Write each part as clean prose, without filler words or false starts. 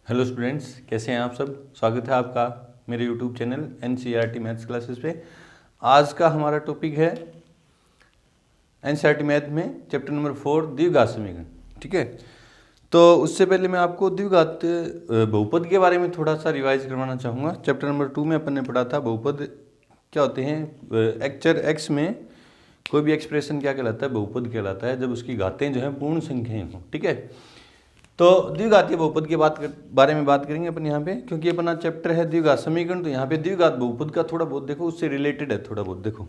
Hello students, कैसे हैं आप सब। स्वागत है आपका मेरे YouTube channel NCERT maths classes पे। आज का हमारा टॉपिक है एनसीईआरटी मैथ में चैप्टर नंबर 4 द्विघात समीकरण। ठीक है, तो उससे पहले मैं आपको द्विघात बहुपद के बारे में थोड़ा सा रिवाइज करवाना चाहूँगा। चैप्टर नंबर 2 में अपन ने पढ़ा था बहुपद क्या होते हैं। चर एक्स में कोई भी एक्सप्रेशन क्या कहलाता है, बहुपद कहलाता है जब उसकी घातें जो है पूर्ण संख्याएं हों। ठीक है, तो द्विघातीय बहुपद के बारे में बात करेंगे अपन यहाँ पे, क्योंकि अपना चैप्टर है द्विघात समीकरण। तो यहाँ पे द्विघात बहुपद का थोड़ा बहुत देखो, उससे रिलेटेड है थोड़ा बहुत। देखो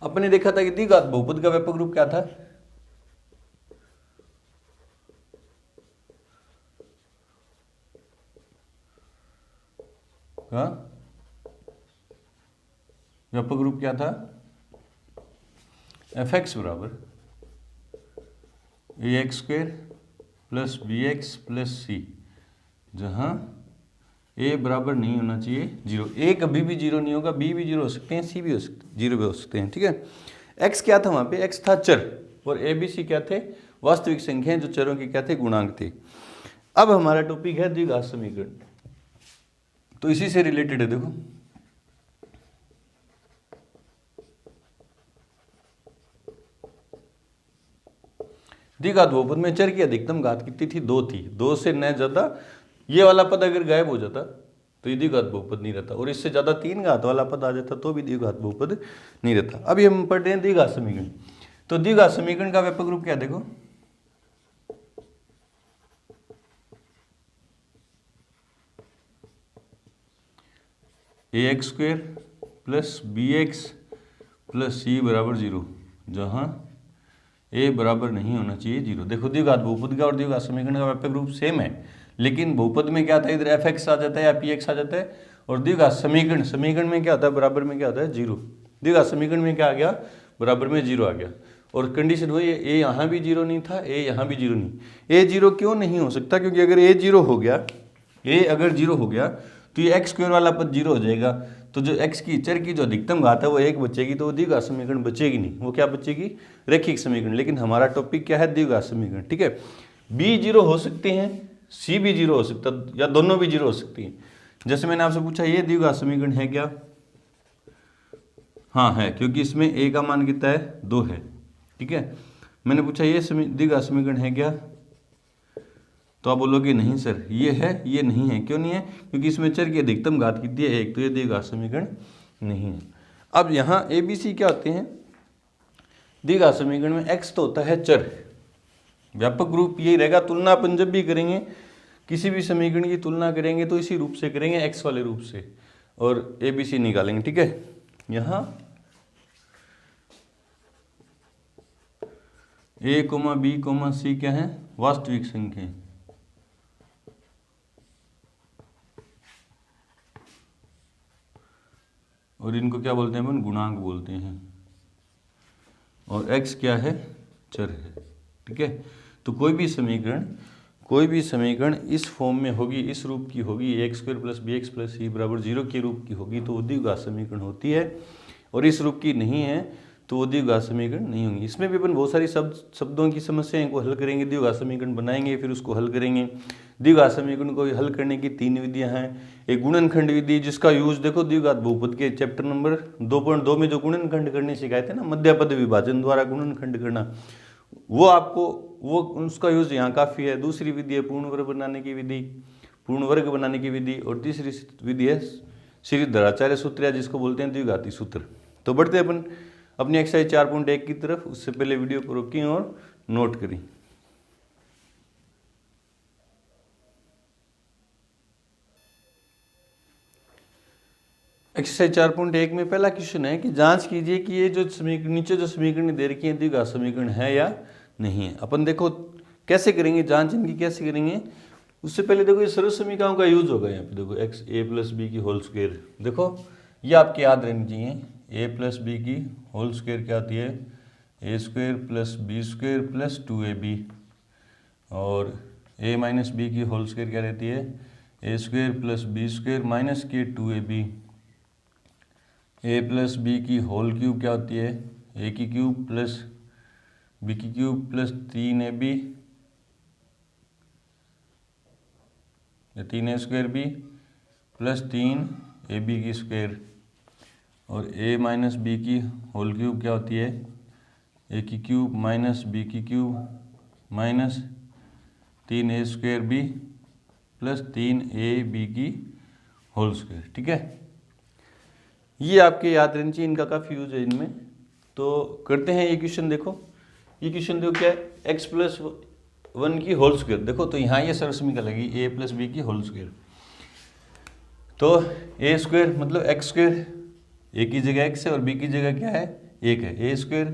अपन ने देखा था कि द्विघात बहुपद का व्यापक रूप क्या था। हाँ, व्यापक रूप क्या था, एफ एक्स बराबर A X square plus B X plus C, जहाँ ए बराबर नहीं होना चाहिए जीरो। ए कभी भी जीरो नहीं होगा, बी भी जीरो हो सकते हैं, सी भी हो सकते, जीरो भी हो सकते हैं। ठीक है, एक्स क्या था वहाँ पे, एक्स था चर, और ए बी सी क्या थे, वास्तविक संख्याएं जो चरों के क्या थे, गुणांक थे। अब हमारा टॉपिक है द्विघात समीकरण, तो इसी से रिलेटेड है। देखो द्विघात बहुपद में चर की अधिकतम घात कितनी थी, 2 थी। 2 से न ज्यादा ये वाला पद अगर गायब हो जाता तो ये द्विघात बहुपद नहीं रहता, और इससे ज्यादा 3 घात वाला पद आ जाता तो भी द्विघात बहुपद नहीं रहता। अभी हम पढ़ रहे हैं द्विघात समीकरण। तो द्विघात समीकरण का व्यापक रूप क्या, देखो A X square plus B X plus C बराबर जीरो, जहां ए बराबर नहीं होना चाहिए जीरो। देखो द्विघात बहुपद का और द्विघात समीकरण का व्यापक रूप सेम है, लेकिन बहुपद में क्या आता है, इधर एफ एक्स आ जाता है या पी एक्स आ जाता है, और द्विघात समीकरण में क्या होता है, बराबर में क्या होता है, जीरो। द्विघात समीकरण में क्या आ गया, बराबर में जीरो आ गया। और कंडीशन वही है, ए यहाँ भी जीरो नहीं था, ए यहाँ भी जीरो नहीं। ए जीरो क्यों नहीं हो सकता, क्योंकि अगर ए जीरो हो गया, ए अगर जीरो हो गया तो ये एक्स स्क्वायर वाला पद जीरो हो जाएगा। तो जो एक्स की चर की जो अधिकतम घात है वो एक बचेगी, तो वो द्विघात समीकरण बचेगी नहीं, वो क्या बचेगी, रैखिक समीकरण। लेकिन हमारा टॉपिक क्या है, द्विघात समीकरण। ठीक है, बी जीरो हो सकते हैं, सी भी जीरो हो सकता है, या दोनों भी जीरो हो सकती हैं। जैसे मैंने आपसे पूछा ये द्विघात समीकरण है क्या, हाँ है, क्योंकि इसमें ए का मान कितना है, 2 है। ठीक है, मैंने पूछा ये द्विघात समीकरण है क्या, तो आप बोलोगे नहीं सर ये है ये नहीं है। क्यों नहीं है, क्योंकि इसमें चर की अधिकतम घात कितनी है, एक, तो ये द्विघात समीकरण नहीं है। अब यहाँ ए बी सी क्या होते हैं, द्विघात समीकरण में एक्स तो होता है चर, व्यापक रूप यही रहेगा। तुलना अपन जब भी करेंगे, किसी भी समीकरण की तुलना करेंगे तो इसी रूप से करेंगे, एक्स वाले रूप से, और ए बी सी निकालेंगे। ठीक है, यहाँ ए कोमा बी कोमा सी क्या है, वास्तविक संख्या, और इनको क्या बोलते हैं अपन, गुणांक बोलते हैं, और x क्या है, चर है। ठीक है, तो कोई भी समीकरण इस फॉर्म में होगी, इस रूप की होगी, X square plus B X plus C बराबर जीरो के रूप की होगी तो वो द्विघात समीकरण होती है, और इस रूप की नहीं है तो वो द्विघात समीकरण नहीं होंगी। इसमें भी अपन बहुत सारी शब्दों की समस्याएं को हल करेंगे, द्विघात समीकरण बनाएंगे, फिर उसको हल करेंगे। द्विघात समीकरण को हल करने की 3 विधियां हैं। एक गुणनखंड विधि, जिसका यूज देखो द्विघात बहुपद के चैप्टर नंबर 2.2 में जो गुणनखंड करने सिखाए थे ना, मध्यपद विभाजन द्वारा गुणनखंड करना, वो आपको वो उसका यूज यहाँ काफी है। दूसरी विधि है पूर्ण वर्ग बनाने की विधि, और तीसरी विधि है श्रीधराचार्य सूत्र, जिसको बोलते हैं द्विघाती सूत्र। तो बढ़ते अपन अपनी एक्सरसाइज 4.1 की तरफ। उससे पहले वीडियो को रोकें और नोट करें। एक्सरसाइज 4.1 में पहला क्वेश्चन है कि जांच कीजिए कि ये जो समीकरण नीचे जो समीकरण दे रखी है द्विघात समीकरण है या नहीं है। अपन देखो कैसे करेंगे जांच इनकी, कैसे करेंगे। उससे पहले देखो ये सर्व समीकरणों का यूज होगा यहाँ पे। देखो एक्स ए प्लस बी की होल स्क्वायर, देखो ये आपके याद रहनी चाहिए। ए प्लस बी की होल स्क्वायर क्या आती है, A square plus B square plus 2ab, और ए माइनस बी की होल स्क्वायर क्या रहती है, A square plus B square minus के 2ab। ए प्लस बी की होल क्यूब क्या होती है, ए की क्यूब प्लस बी की क्यूब प्लस 3ab या 3a² b प्लस 3ab की स्क्वायर, और a माइनस बी की होल क्यूब क्या होती है, a की क्यूब माइनस b की cube minus 3a² b plus 3ab की होल स्क्वायर। ठीक है, ये आपके याद रहनी चाहिए, इनका काफ़ी यूज है इनमें। तो करते हैं ये क्वेश्चन। देखो ये क्वेश्चन देखो क्या है, x प्लस 1 की होल स्क्वायर। देखो तो यहाँ ये सरसमी का लगी a प्लस बी की होल स्क्वायर, तो a स्क्वायर मतलब x स्क्वायर, a की जगह x है और b की जगह क्या है 1 है, a स्क्वायर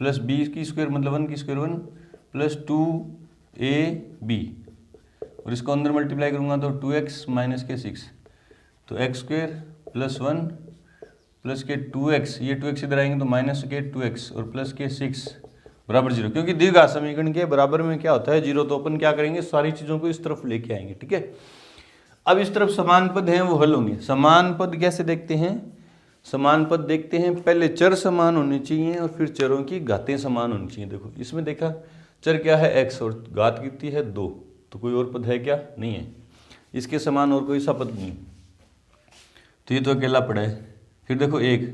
प्लस b की स्क्वायर मतलब 1 की स्क्वायर 1 प्लस 2ab, और इसको अंदर मल्टीप्लाई करूँगा तो 2x माइनस के 6, तो x स्क्वायर प्लस 1 प्लस के 2x, ये 2x इधर आएंगे तो माइनस के 2x और प्लस के 6 बराबर 0, क्योंकि द्विघात समीकरण के बराबर में क्या होता है 0, तो अपन क्या करेंगे सारी चीज़ों को इस तरफ लेके आएंगे। ठीक है, अब इस तरफ समान पद हैं वो हल होंगे। समान पद कैसे देखते हैं, समान पद देखते हैं पहले चर समान होने चाहिए और फिर चरों की घातें समान होनी चाहिए। देखो इसमें देखा चर क्या है x और घात कितनी है 2, तो कोई और पद है क्या, नहीं है, इसके समान और कोई सा पद नहीं, तो ये तो अकेला पड़ा है। फिर देखो एक,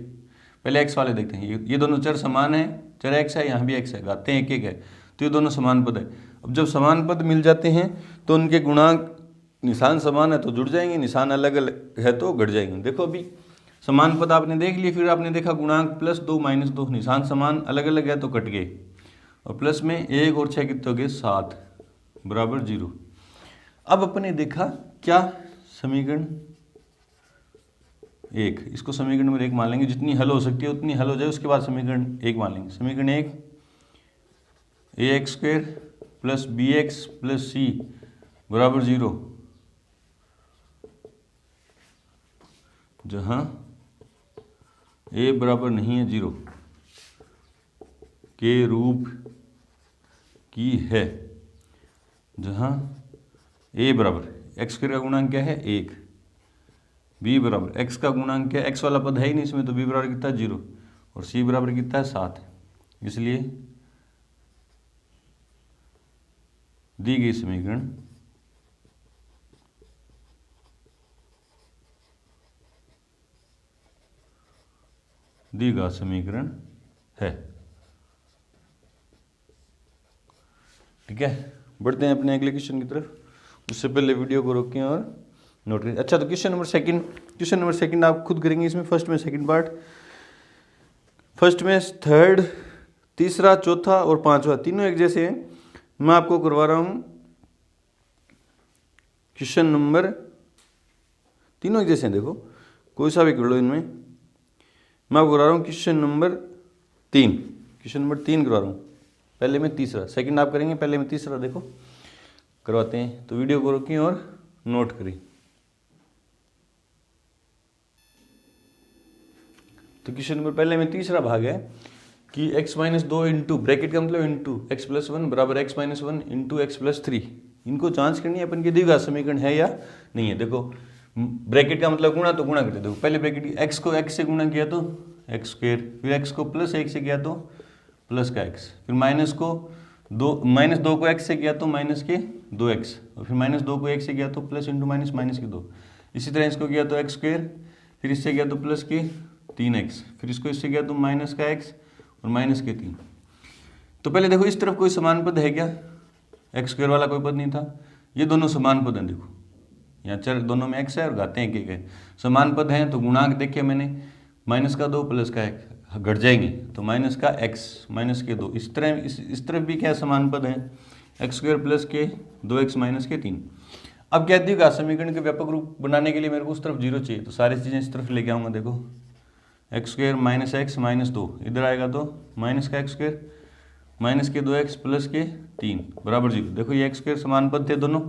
पहले x वाले देखते हैं, ये दोनों चर समान है, चर x है, यहाँ भी x है, घातें एक एक है, तो ये दोनों समान पद है। अब जब समान पद मिल जाते हैं तो उनके गुणांक, निशान समान है तो जुड़ जाएंगे, निशान अलग अलग है तो घट जाएंगे। देखो अभी समान पद आपने देख लिए, फिर आपने देखा गुणांक प्लस 2 माइनस 2, निशान समान अलग अलग है तो कट गए, और प्लस में 1 और 6 कितने हो गए 7 बराबर 0। अब अपने देखा क्या समीकरण 1, इसको समीकरण नंबर 1 मान लेंगे, जितनी हल हो सकती है उतनी हल हो जाए, उसके बाद समीकरण 1 मान लेंगे। समीकरण 1 ax² plus bx plus c बराबर 0, जहाँ a बराबर नहीं है 0 के रूप की है, जहाँ a बराबर x² का गुणांक क्या है 1, b बराबर x का गुणांक क्या है, x वाला पद है ही नहीं इसमें, तो b बराबर कितना है 0 और c बराबर कितना है 7, इसलिए दी गई समीकरण द्विघात समीकरण है। ठीक है, बढ़ते हैं अपने अगले क्वेश्चन की तरफ, उससे पहले वीडियो को रोकें और नोट करें। अच्छा, तो क्वेश्चन नंबर सेकंड आप खुद करेंगे, इसमें फर्स्ट में सेकंड पार्ट, फर्स्ट में थर्ड, तीसरा, चौथा और पांचवा तीनों एक जैसे हैं। मैं आपको करवा रहा हूँ क्वेश्चन नंबर, तीनों एक जैसे हैं, देखो कोई सा भी कर लो इनमें, मैं आपको करा रहा हूँ क्वेश्चन नंबर 3 करवा रहा हूँ, पहले में तीसरा, सेकंड आप करेंगे, पहले में तीसरा, देखो करवाते हैं। तो वीडियो को रोकिए और नोट करिए। तो क्वेश्चन नंबर पहले में तीसरा भाग है कि x माइनस 2 इंटू, ब्रैकेट का मतलब इंटू x प्लस 1 बराबर x minus 1 into x plus 3, इनको जांच करनी है अपन के द्विघात समीकरण है या नहीं है। देखो ब्रैकेट का मतलब गुणा, तो गुणा करते, देखो पहले ब्रैकेट x को x से गुणा किया तो x स्क्वायर, फिर x को प्लस 1 से किया तो प्लस का x, फिर माइनस 2 को x से किया तो माइनस के 2x, और फिर माइनस 2 को 1 से किया तो प्लस इंटू माइनस माइनस के 2, इसी तरह इसको किया तो x स्क्वायर, फिर इससे किया तो प्लस के 3x, फिर इसको इससे किया तो माइनस का x और माइनस के 3। तो पहले देखो इस तरफ कोई समान पद है क्या, एक्स स्क्वायर वाला कोई पद नहीं था, ये दोनों समान पद हैं। देखो यहाँ चर दोनों में x है और घातें एक एक है, समान पद हैं, तो गुणांक देखे मैंने, माइनस का 2 प्लस का 1 घट जाएंगे, तो माइनस का x माइनस के 2, इस तरफ भी क्या समान पद हैं, एक्स स्क्वायर प्लस के 2x माइनस के 3। अब क्या द्विघात समीकरण के व्यापक रूप बनाने के लिए मेरे को उस तरफ 0 चाहिए, तो सारी चीज़ें इस तरफ लेके आऊँगा। देखो x square minus x minus 2 इधर आएगा तो माइनस का एक्स स्क्वायर माइनस के 2x प्लस के 3 बराबर 0। देखो ये एक्स स्क्वायर समान पद थे, दोनों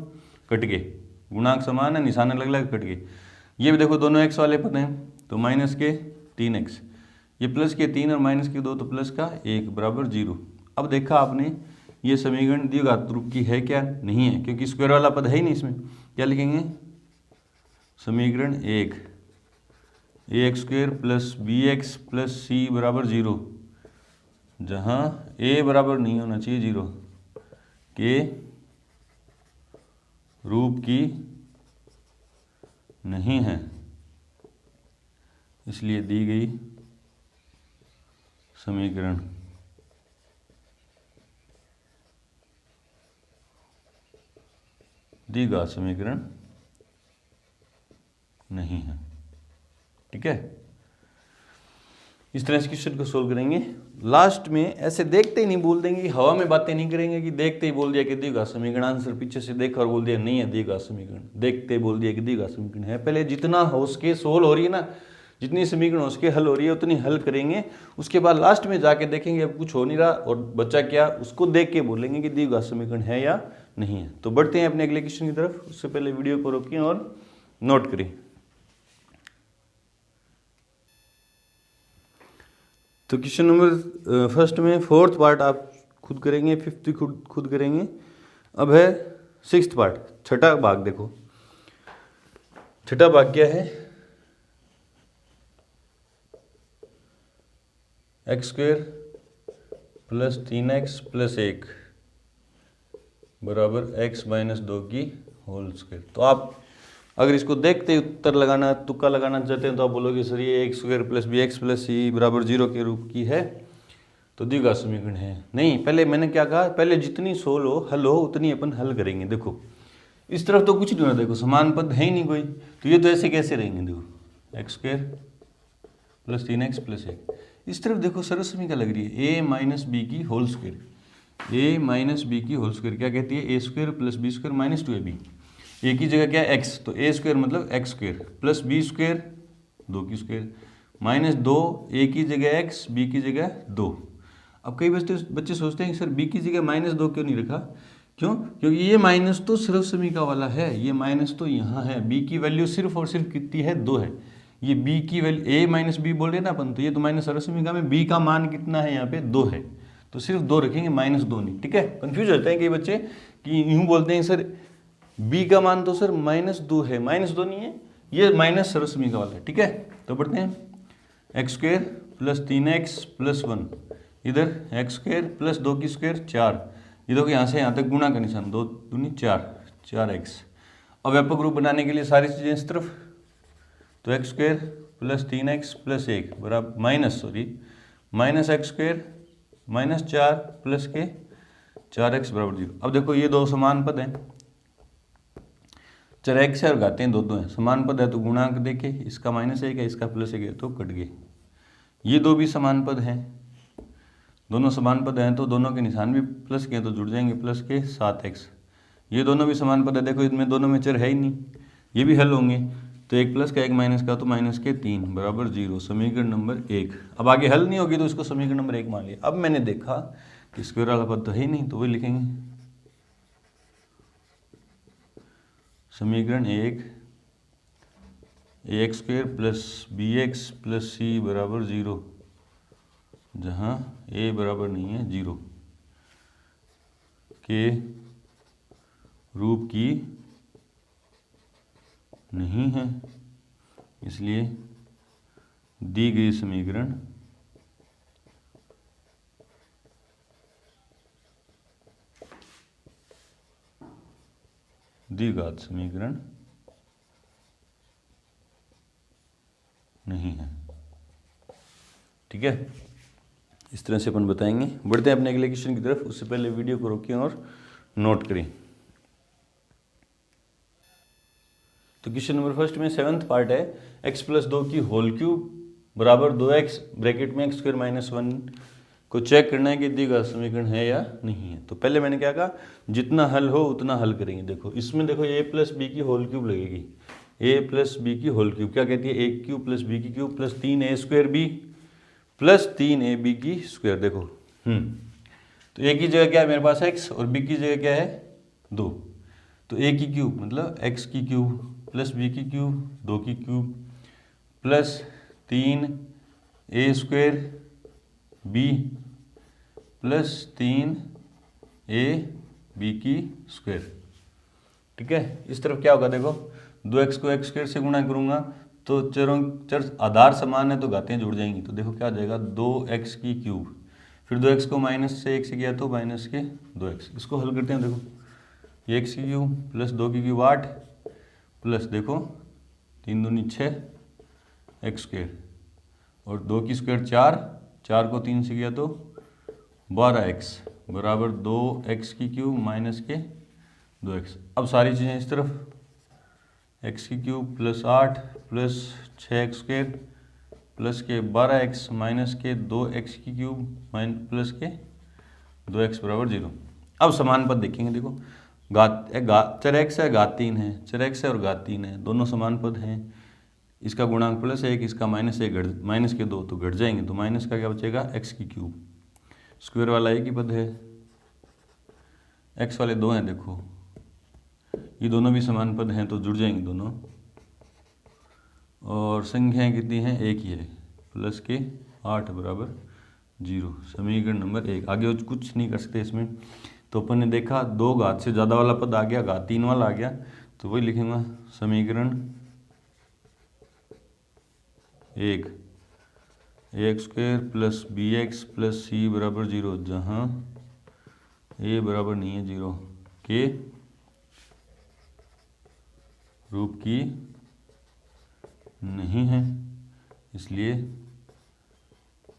कट गए, गुणांक समान है, निशान अलग अलग कट गए। ये भी देखो दोनों x वाले पद हैं, तो माइनस के 3x, ये प्लस के 3 और माइनस के 2 तो प्लस का 1 बराबर 0। अब देखा आपने ये समीकरण द्विघात रूप की है क्या, नहीं है, क्योंकि स्क्वायर वाला पद है ही नहीं इसमें। क्या लिखेंगे, समीकरण 1 ax square plus bx plus c बराबर 0, जहाँ a बराबर नहीं होना चाहिए 0 के रूप की नहीं है, इसलिए दी गई समीकरण द्विघात समीकरण नहीं है। ठीक है, इस तरह से क्वेश्चन को सोल्व करेंगे। लास्ट में ऐसे देखते ही नहीं बोल देंगे, हवा में बातें नहीं करेंगे कि देखते ही बोल दिया कि द्विघात समीकरण, आंसर पीछे से देखा और बोल दिया नहीं है द्विघात समीकरण, देखते ही बोल दिया कि द्विघात समीकरण है। पहले जितना हो सके सोल्व हो रही है ना, जितनी समीकरण हो सके हल हो रही है उतनी हल करेंगे। उसके बाद लास्ट में जाके देखेंगे अब कुछ हो नहीं रहा और बच्चा क्या, उसको देख के बोलेंगे कि द्विघात समीकरण है या नहीं है। तो बढ़ते हैं अपने अगले क्वेश्चन की तरफ। उससे पहले वीडियो को रोकिए और नोट करें। तो क्वेश्चन नंबर फर्स्ट में फोर्थ पार्ट आप खुद करेंगे, फिफ्थ खुद करेंगे। अब है सिक्स्थ पार्ट, छठा भाग। देखो छठा भाग क्या है, x square plus 3x plus 1 बराबर x माइनस 2 की होल स्क्वायर। तो आप अगर इसको देखते ही उत्तर लगाना, तुक्का लगाना चाहते हैं तो आप बोलोगे सर ये X square plus B X plus C बराबर 0 के रूप की है तो द्विघात समीकरण है। नहीं, पहले मैंने क्या कहा, पहले जितनी सोल हो हल हो उतनी अपन हल करेंगे। देखो इस तरफ तो कुछ नहीं हो रहा, देखो समान पद है ही नहीं कोई, तो ये तो ऐसे कैसे रहेंगे। देखो x square plus 3x plus 1, इस तरफ देखो सरल समीकरण लग रही है a माइनस बी की whole square. a minus B की होल स्क्वायर क्या कहती है, a square plus B square minus 2ab। a की जगह क्या है x, तो a स्क्वायर मतलब x square plus b square 2 की स्क्वायर माइनस 2, a की जगह x b की जगह 2। अब कई बच्चे सोचते हैं कि सर b की जगह माइनस 2 क्यों नहीं रखा, क्यों, क्योंकि ये माइनस तो सिर्फ समीकरण वाला है, ये माइनस तो यहाँ है, b की वैल्यू सिर्फ और सिर्फ कितनी है, 2 है। ये b की वैल्यू a माइनस बी बोल रहे ना अपन, तो ये तो माइनस सरल समीकरण में b का मान कितना है, यहाँ पे 2 है, तो सिर्फ 2 रखेंगे, माइनस 2 नहीं। ठीक है, कंफ्यूज होते हैं कई बच्चे कि यूँ बोलते हैं सर b का मान तो सर माइनस 2 है, माइनस 2 नहीं है, ये माइनस सरल समीकरण वाला है। ठीक है, तो पढ़ते हैं x square plus 3x plus 1, इधर एक्स स्क्वायर प्लस 2 की स्क्वायर 4, ये देखो यहाँ से यहाँ तक गुणा का निशान, 2 दूनी 4, 4x। अब व्यापक रूप बनाने के लिए सारी चीज़ें इस तरफ, तो x square plus 3x plus 1 बराबर minus x square minus 4 plus के 4x बराबर 0। अब देखो ये दो समान पद हैं, चर x है और घाते हैं दो हैं, समान पद है तो गुणांक देके इसका माइनस 1 है इसका प्लस 1 है तो कट गए। ये दो भी समान पद हैं, दोनों समान पद हैं तो दोनों के निशान भी प्लस के तो जुड़ जाएंगे, प्लस के 7x। ये दोनों भी समान पद है, देखो इसमें दोनों में चर है ही नहीं, ये भी हल होंगे, तो एक प्लस का एक माइनस का तो माइनस के 3 बराबर 0, समीकरण नंबर 1। अब आगे हल नहीं होगी तो इसको समीकरण नंबर 1 मान लिया। अब मैंने देखा कि स्क्वायर वाला पद तो है ही नहीं, तो वही लिखेंगे समीकरण 1 ax square plus bx plus c बराबर 0, जहाँ a बराबर नहीं है 0 के रूप की नहीं है, इसलिए दी गई समीकरण द्विघात समीकरण नहीं है। ठीक है, इस तरह से अपन बताएंगे। बढ़ते हैं अपने अगले क्वेश्चन की तरफ, उससे पहले वीडियो को रोकिए और नोट करें। तो क्वेश्चन नंबर फर्स्ट में 7th पार्ट है, x प्लस 2 की होल क्यूब बराबर 2x ब्रैकेट में एक्स स्क्वायर माइनस 1 को चेक करना है कि द्विघात समीकरण है या नहीं है। तो पहले मैंने क्या कहा, जितना हल हो उतना हल करेंगे। देखो इसमें देखो a प्लस बी की होल क्यूब लगेगी, a प्लस बी की होल क्यूब क्या कहती है, a क्यूब प्लस बी की cube plus 3a square B plus 3ab की स्क्वायर। देखो तो a की जगह क्या है मेरे पास x और b की जगह क्या है 2, तो a की क्यूब मतलब x की क्यूब प्लस बी की क्यूब 2 की cube plus 3a square B plus 3ab की स्क्वायर। ठीक है, इस तरफ क्या होगा, देखो 2x को x स्क्वायर से गुणा करूंगा तो चर आधार समान है तो घातें जुड़ जाएंगी, तो देखो क्या आ जाएगा 2x की क्यूब, फिर 2x को माइनस से 1 से किया तो माइनस के 2x। इसको हल करते हैं, देखो ये x की क्यूब प्लस 2 की क्यूब 8 प्लस देखो 3 दूनी 6 एक्स स्क्वायर और 2 की स्क्वायर 4, 4 को 3 से किया तो 12x बराबर 2x की क्यूब माइनस के 2x। अब सारी चीज़ें इस तरफ, x की cube plus 8 plus 6x square plus के 12x माइनस के 2x की क्यूब प्लस के 2x बराबर 0। अब समान पद देखेंगे, देखो चर x है, घात 3 है, चर x है और घात 3 है, दोनों समान पद हैं। इसका गुणांक +1, इसका -1, माइनस के 2 तो घट जाएंगे, तो माइनस का क्या बचेगा x की क्यूब। स्क्वायर वाला एक ही पद है, x वाले 2 हैं, देखो ये दोनों भी समान पद हैं तो जुड़ जाएंगे दोनों। और संख्याएं कितनी हैं, एक ही है, प्लस के 8 बराबर 0। समीकरण नंबर 1। आगे कुछ नहीं कर सकते इसमें। तो अपन ने देखा 2 घात से ज़्यादा वाला पद आ गया, घात 3 वाला आ गया, तो वही लिखेंगे समीकरण 1 ax square plus bx plus c बराबर 0, जहाँ a बराबर नहीं है 0 के रूप की नहीं है, इसलिए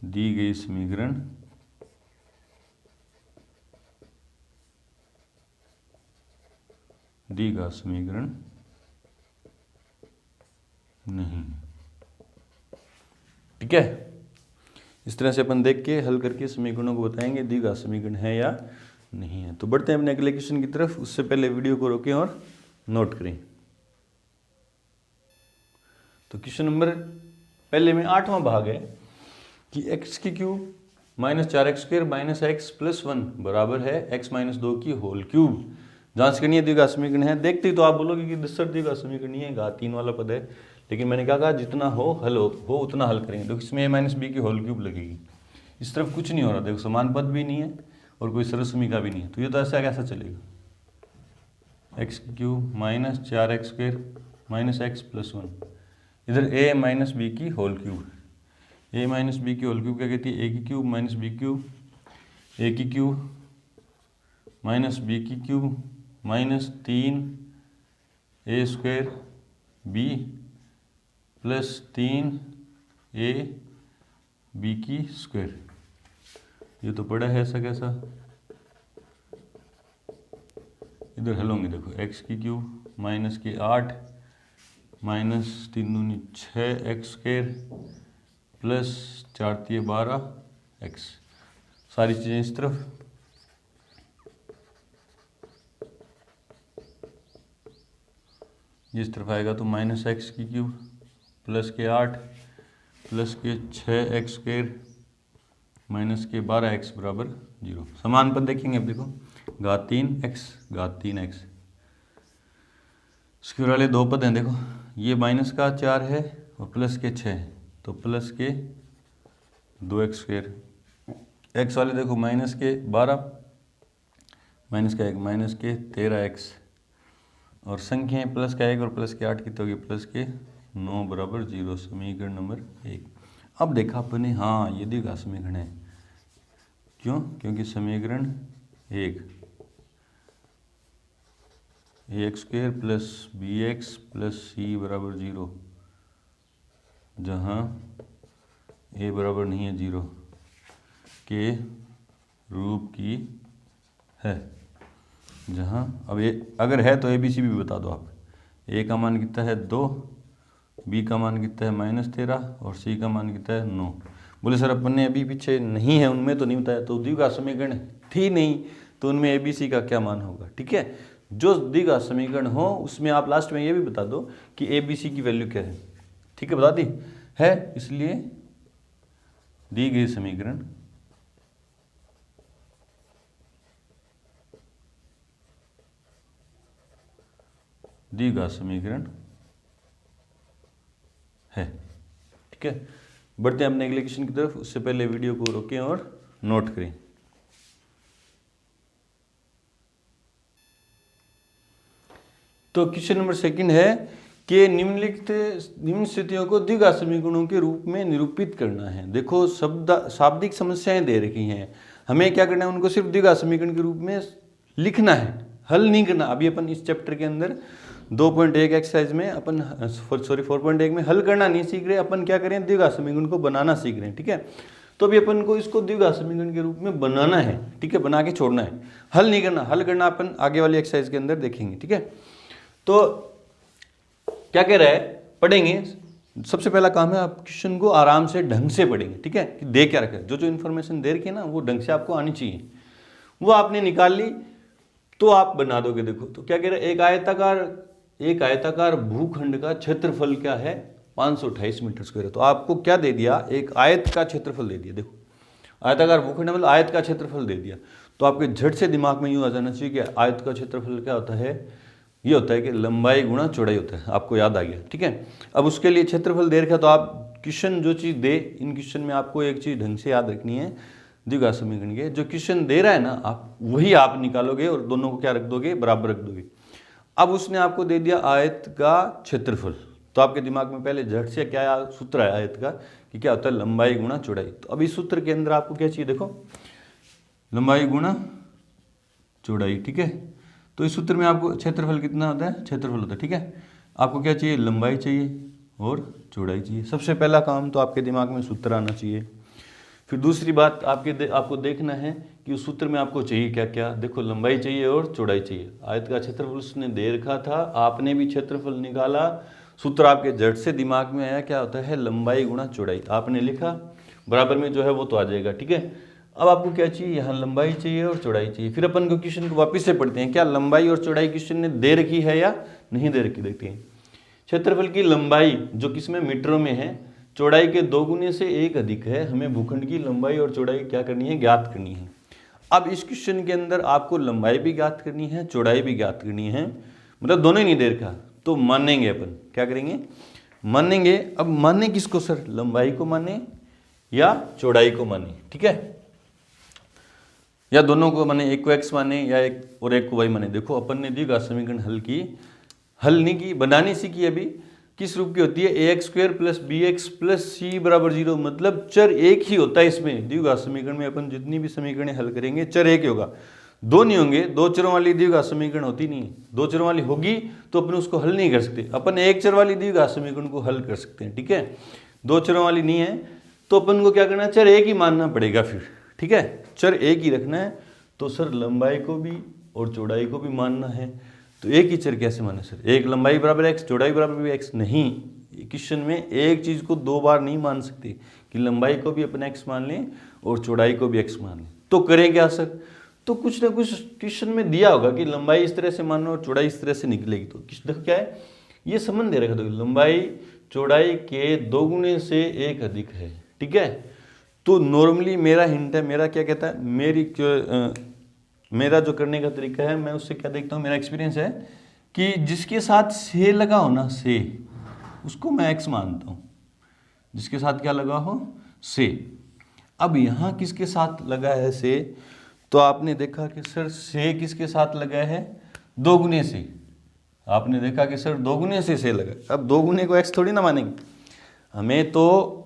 दी गई समीकरण दी का समीकरण नहीं। ठीक है, इस तरह से अपन देख के हल करके समीकरणों को बताएंगे दी का समीकरण है या नहीं है। तो बढ़ते हैं अपने अगले क्वेश्चन की तरफ। उससे पहले वीडियो को रोकें और नोट करें। तो क्वेश्चन नंबर पहले में 8वां भाग है कि x की cube minus 4x square minus x plus 1 बराबर है x माइनस 2 की होल क्यूब। जांच करनी है द्विघात समीकरण है। देखते ही तो आप बोलोगे कि दस्तर द्विघात समीकरण नहीं है, घात 3 वाला पद है, लेकिन मैंने कहा जितना हो हल हो उतना हल करेंगे। तो इसमें a माइनस बी की होल क्यूब लगेगी। इस तरफ कुछ नहीं हो रहा, देखो समान पद भी नहीं है और कोई सरल समीकरण भी नहीं है, तो ये तो ऐसा कैसा चलेगा। x की cube minus 4x square minus x plus 1, इधर a माइनस बी की whole cube. a minus B की होल क्यूब क्या कहती है, a की cube minus B cube, a की क्यूब माइनस बी की cube minus 3a square b plus 3a b की स्क्वायर। ये तो पड़ा है ऐसा कैसा। इधर हल होंगे, देखो x की क्यूब माइनस के 8 माइनस 3 दूनी 6x स्क्वायर प्लस 4 तिये 12x। सारी चीज़ें इस तरफ, जिस तरफ आएगा तो माइनस x की क्यूब प्लस के 8 प्लस के 6x स्क्वायर माइनस के 12x बराबर 0। समान पद देखेंगे, अब देखो घात 3x घात 3x, स्क्वायर वाले 2 पद हैं, देखो ये माइनस का 4 है और प्लस के 6, तो प्लस के 2x स्क्वायर। x वाले देखो माइनस के 12 माइनस का 1 माइनस के 13x, और संख्याएं प्लस का 1 और प्लस के 8 की तो होगी प्लस के 9 बराबर 0। समीकरण नंबर 1। अब देखा अपने, हाँ ये द्विघात समीकरण है। क्यों? क्योंकि समीकरण 1 ax square plus bx plus c बराबर 0, जहाँ a बराबर नहीं है 0 के रूप की है। जहाँ अब ये अगर है तो ABC भी बता दो आप। a का मान कितना है 2, b का मान कितना है -13 और c का मान कितना है 9। बोले सर अपन ने अभी पीछे नहीं है उनमें तो नहीं बताया, तो द्विघात समीकरण थी नहीं तो उनमें ABC का क्या मान होगा। ठीक है, जो द्विघात समीकरण हो उसमें आप लास्ट में ये भी बता दो कि ABC की वैल्यू क्या है। ठीक है, बता दी है, इसलिए दी गई समीकरण द्विघात समीकरण है। ठीक है, बढ़ते हैं अपने अगले क्वेश्चन की तरफ। उससे पहले वीडियो को रोकें और नोट करें। तो क्वेश्चन नंबर 2 है कि निम्न स्थितियों को द्विघात समीकरणों के रूप में निरूपित करना है। देखो शाब्दिक समस्याएं दे रखी हैं, हमें क्या करना है, उनको सिर्फ द्विघात समीकरण के रूप में लिखना है, हल नहीं करना। अभी अपन इस चैप्टर के अंदर 2.1 एक्सरसाइज में अपन 4.1 में हल करना नहीं सीख रहे, अपन क्या करें, द्विघात समीकरण को बनाना सीख रहे हैं। ठीक है, तो अभी अपन को इसको द्विघात समीकरण के रूप में बनाना है। ठीक है, बना के छोड़ना है, हल नहीं करना। हल करना अपन आगे वाली एक्सरसाइज के अंदर देखेंगे। ठीक है, तो क्या कह रहा है, पढ़ेंगे। सबसे पहला काम है, आप क्वेश्चन को आराम से ढंग से पढ़ेंगे। ठीक है, कि दे क्या रखा है, जो इन्फॉर्मेशन दे रखी है ना, वो ढंग से आपको आनी चाहिए। वो आपने निकाल ली तो आप बना दोगे। देखो तो क्या कह रहा है, एक आयताकार भूखंड का क्षेत्रफल क्या है, 528 मीटर स्क्वायर। तो आपको क्या दे दिया, एक आयत का क्षेत्रफल दे दिया। देखो आयताकार भूखंड मतलब आयत का क्षेत्रफल दे दिया, तो आपके झट से दिमाग में यूँ आ जाना चाहिए कि आयत का क्षेत्रफल क्या होता है, ये होता है कि लंबाई गुणा चौड़ाई होता है। आपको याद आ गया। ठीक है, अब उसके लिए क्षेत्रफल दे रखा, तो आप क्वेश्चन जो चीज़ दे, इन क्वेश्चन में आपको एक चीज़ ढंग से याद रखनी है, द्विघात समीकरण के जो क्वेश्चन दे रहा है ना, आप वही आप निकालोगे और दोनों को क्या रख दोगे, बराबर रख दोगे। अब उसने आपको दे दिया आयत का क्षेत्रफल, तो आपके दिमाग में पहले झट से क्या सूत्र है आयत का, कि क्या होता है, लंबाई गुणा चौड़ाई। तो अब इस सूत्र के अंदर आपको क्या चाहिए, देखो लंबाई गुणा चौड़ाई। ठीक है, तो इस सूत्र में आपको क्षेत्रफल कितना होता है, क्षेत्रफल होता है। ठीक है, आपको क्या चाहिए, लंबाई चाहिए और चौड़ाई चाहिए। सबसे पहला काम तो आपके दिमाग में सूत्र आना चाहिए। फिर दूसरी बात आपको देखना है कि उस सूत्र में आपको चाहिए क्या क्या। देखो लंबाई चाहिए और चौड़ाई चाहिए। आयत का क्षेत्रफल उसने दे रखा था, आपने भी क्षेत्रफल निकाला, सूत्र आपके झट से दिमाग में आया, क्या होता है, लंबाई गुणा चौड़ाई। आपने लिखा, बराबर में जो है वो तो आ जाएगा। ठीक है, अब आपको क्या चाहिए, यहाँ लंबाई चाहिए और चौड़ाई चाहिए। फिर अपन को क्वेश्चन को वापस से पढ़ते हैं, क्या लंबाई और चौड़ाई क्वेश्चन ने दे रखी है या नहीं दे रखी। देखते हैं, क्षेत्रफल की लंबाई जो किसमें, मीटरों में है, चौड़ाई के 2 गुने से 1 अधिक है। हमें भूखंड की लंबाई और चौड़ाई क्या करनी है, ज्ञात करनी है। अब इस क्वेश्चन के अंदर आपको लंबाई भी ज्ञात करनी है, चौड़ाई भी ज्ञात करनी है, मतलब दोनों ही नहीं दे रखा। तो मानेंगे अपन, क्या करेंगे, मानेंगे। अब माने किसको सर, लंबाई को माने या चौड़ाई को माने। ठीक है, या दोनों को माने, एक को एक्स माने या एक को वाई माने। देखो अपन ने द्विघात समीकरण हल नहीं की, बनानी सीखी। अभी किस रूप की होती है, ax² + bx + c = 0, मतलब चर एक ही होता है इसमें। द्विघात समीकरण में अपन जितनी भी समीकरणें हल करेंगे, चर एक ही होगा, दो नहीं होंगे। दो चरों वाली द्विघात समीकरण होती नहीं है। दो चरों वाली होगी तो अपन उसको हल नहीं कर सकते। अपन एक चर वाली द्विघात समीकरण को हल कर सकते हैं। ठीक है, दो चरों वाली नहीं है तो अपन को क्या करना है, चर एक ही मानना पड़ेगा फिर। ठीक है, चर एक ही रखना है। तो सर लंबाई को भी और चौड़ाई को भी मानना है, तो एक ही चर कैसे माने सर, एक लंबाई बराबर एक्स, चौड़ाई बराबर भी एक्स। नहीं, क्वेश्चन में एक चीज़ को दो बार नहीं मान सकते, कि लंबाई को भी अपन एक्स मान लें और चौड़ाई को भी एक्स मान लें। तो करें क्या सर, तो कुछ ना कुछ क्वेश्चन में दिया होगा कि लंबाई इस तरह से मानो और चौड़ाई इस तरह से निकलेगी। तो देखो क्या है, ये संबंध दे रखा था, लंबाई चौड़ाई के 2 गुने से 1 अधिक है। ठीक है, तो नॉर्मली मेरा हिंट है, मेरा क्या कहता है, मेरा जो करने का तरीका है, मैं उससे क्या देखता हूँ, मेरा एक्सपीरियंस है कि जिसके साथ से लगा हो ना, से, उसको मैं एक्स मानता हूँ। जिसके साथ क्या लगा हो, से। अब यहाँ किसके साथ लगा है से, तो आपने देखा कि सर से किसके साथ लगा है, 2 गुने से। आपने देखा कि सर 2 गुने से लगा। अब 2 गुने को एक्स थोड़ी ना मानेंगे, हमें तो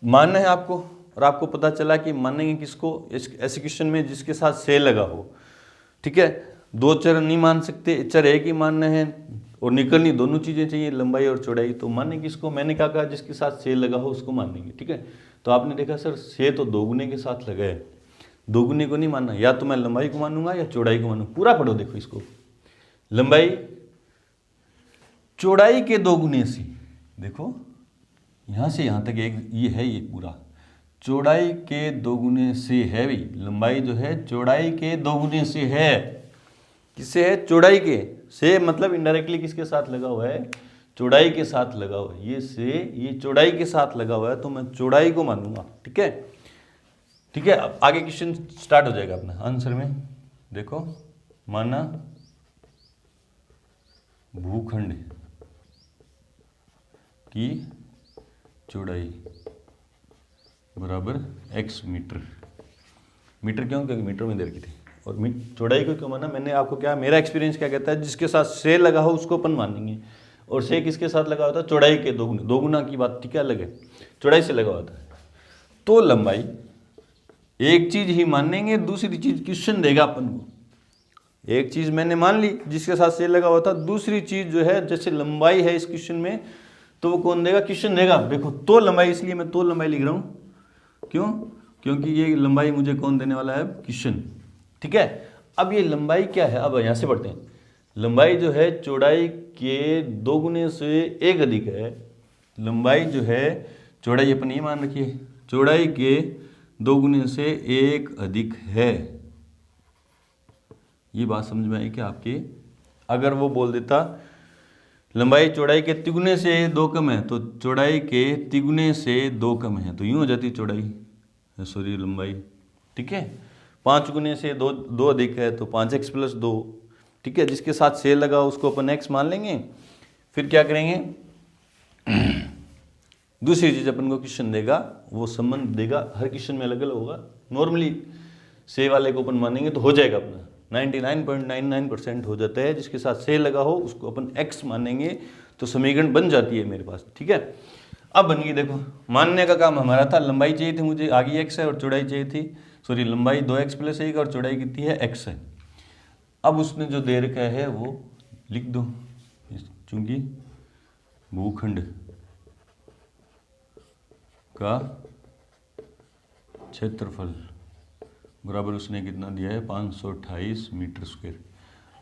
मानना है आपको। और आपको पता चला कि मानेंगे किसको, ऐसे क्वेश्चन में जिसके साथ से लगा हो। ठीक है, दो चर नहीं मान सकते, चर एक ही मानना है और निकलनी दोनों चीज़ें चाहिए, लंबाई और चौड़ाई। तो माने किसको, मैंने क्या कहा, जिसके साथ से लगा हो उसको मानेंगे। ठीक है, तो आपने देखा सर से तो 2 गुने के साथ लगा है, 2 गुने को नहीं मानना, या तो मैं लंबाई को मानूंगा या चौड़ाई को मानूंगा। पूरा पढ़ो, देखो इसको, लंबाई चौड़ाई के 2 गुने से, देखो यहाँ से यहाँ तक एक ये है, ये पूरा चौड़ाई के 2 गुने से है भाई। लंबाई जो है चौड़ाई के 2 गुने से है। किससे है, चौड़ाई के से, मतलब इनडायरेक्टली किसके साथ लगा हुआ है, चौड़ाई के साथ लगा हुआ है। ये से, ये चौड़ाई के साथ लगा हुआ है, तो मैं चौड़ाई को मानूंगा। ठीक है, ठीक है। अब आगे क्वेश्चन स्टार्ट हो जाएगा अपना आंसर में। देखो, माना भूखंड की चौड़ाई बराबर x मीटर। मीटर क्यों, क्योंकि मीटर में दे रखी थी। और चौड़ाई को क्यों माना, मैंने आपको क्या, मेरा एक्सपीरियंस क्या कहता है, जिसके साथ से लगा हो उसको अपन मानेंगे। और से किसके साथ लगा होता है, चौड़ाई के 2 गुना। 2 गुना की बात ठीक है, अलग है, चौड़ाई से लगा होता है। तो लंबाई एक चीज ही मानेंगे, दूसरी चीज क्वेश्चन देगा अपन को, एक चीज मैंने मान ली जिसके साथ सेल लगा हुआ था, दूसरी चीज जो है जैसे लंबाई है इस क्वेश्चन में, तो वो कौन देगा? क्वेश्चन देगा। देखो तो लंबाई, इसलिए मैं तो लंबाई लिख रहा हूं। क्यों? क्योंकि ये लंबाई मुझे कौन देने वाला है? क्वेश्चन। ठीक है, अब ये लंबाई क्या है? अब यहां से पढ़ते हैं। लंबाई जो है चौड़ाई के 2 गुने से 1 अधिक है। लंबाई जो है, चौड़ाई अपन ये मान रखिए, चौड़ाई के 2 गुने से 1 अधिक है। ये बात समझ में आई क्या आपके? अगर वो बोल देता लंबाई चौड़ाई के तिगुने से 2 कम है, तो चौड़ाई के तिगुने से 2 कम है, तो यूं हो जाती चौड़ाई, सॉरी लंबाई। ठीक है, 5 गुने से 2 अधिक है, तो 5x + 2। ठीक है, जिसके साथ सेल लगा उसको अपन x मान लेंगे। फिर क्या करेंगे? दूसरी चीज अपन को क्वेश्चन देगा, वो संबंध देगा, हर क्वेश्चन में अलग अलग होगा। नॉर्मली से वाले को अपन मानेंगे तो हो जाएगा अपना 99.99% हो जाता है। जिसके साथ से लगा हो उसको अपन x मानेंगे तो समीकरण बन जाती है मेरे पास। ठीक है, अब बन गई। देखो मानने का काम हमारा था, लंबाई चाहिए थी मुझे, आगे x है, और चौड़ाई चाहिए थी, सॉरी लंबाई 2x + 1 और चौड़ाई कितनी है? x है। अब उसने जो दे रखा है वो लिख दो, चूंकि भूखंड का क्षेत्रफल बराबर उसने कितना दिया है? 528 मीटर स्क्वायर।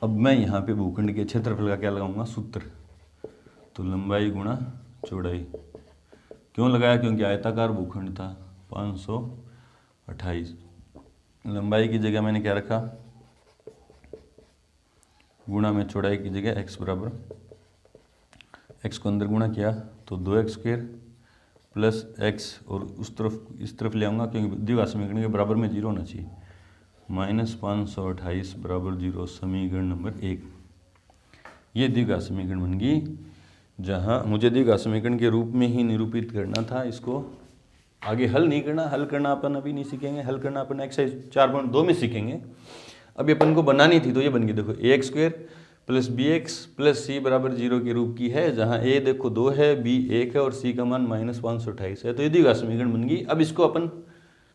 अब मैं यहाँ पे भूखंड के क्षेत्रफल का क्या लगाऊंगा? सूत्र। तो लंबाई गुणा चौड़ाई। क्यों लगाया? क्योंकि आयताकार भूखंड था। 528 लंबाई की जगह मैंने क्या रखा? गुणा में चौड़ाई की जगह x बराबर, x को अंदर गुणा किया तो 2x² प्लस x, और उस तरफ इस तरफ ले आऊँगा क्योंकि द्विघात समीकरण के बराबर में 0 होना चाहिए। -528 बराबर 0, समीकरण नंबर 1। ये द्विघात समीकरण बन गई, जहाँ मुझे द्विघात समीकरण के रूप में ही निरूपित करना था। इसको आगे हल नहीं करना, हल करना अपन अभी नहीं सीखेंगे, हल करना अपन एक्सरसाइज 4.2 में सीखेंगे। अभी अपन को बनानी थी तो ये बन गई। देखो ax² + bx + c बराबर 0 के रूप की है, जहाँ a देखो 2 है, b 1 है और c का मान -528 है। तो ये द्विघात समीकरण बन गई। अब इसको अपन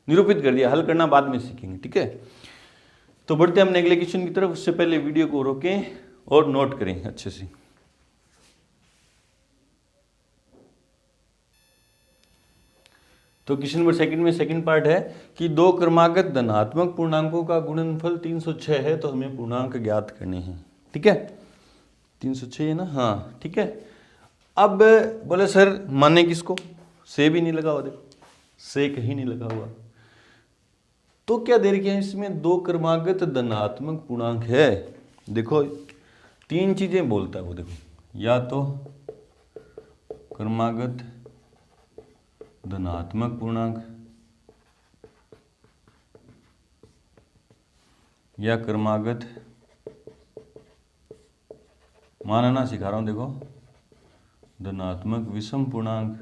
निरूपित कर दिया, हल करना बाद में सीखेंगे। ठीक है, तो बढ़ते हैं हमने अगले क्वेश्चन की तरफ। उससे पहले वीडियो को रोकें और नोट करें अच्छे से। तो क्वेश्चन नंबर 2 में सेकंड पार्ट है कि 2 क्रमागत धनात्मक पूर्णांकों का गुणनफल 306 है, तो हमें पूर्णांक ज्ञात करने हैं। ठीक है, 306 है ना? हाँ ठीक है। अब बोले सर माने किसको? से भी नहीं लगा हुआ, देखो से कहीं नहीं लगा हुआ। तो क्या दे रखा है इसमें? 2 क्रमागत धनात्मक पूर्णांक है। देखो 3 चीजें बोलता है वो, देखो या तो क्रमागत धनात्मक पूर्णांक, या क्रमागत, मानना सिखा रहा हूं, देखो धनात्मक विषम पूर्णांक,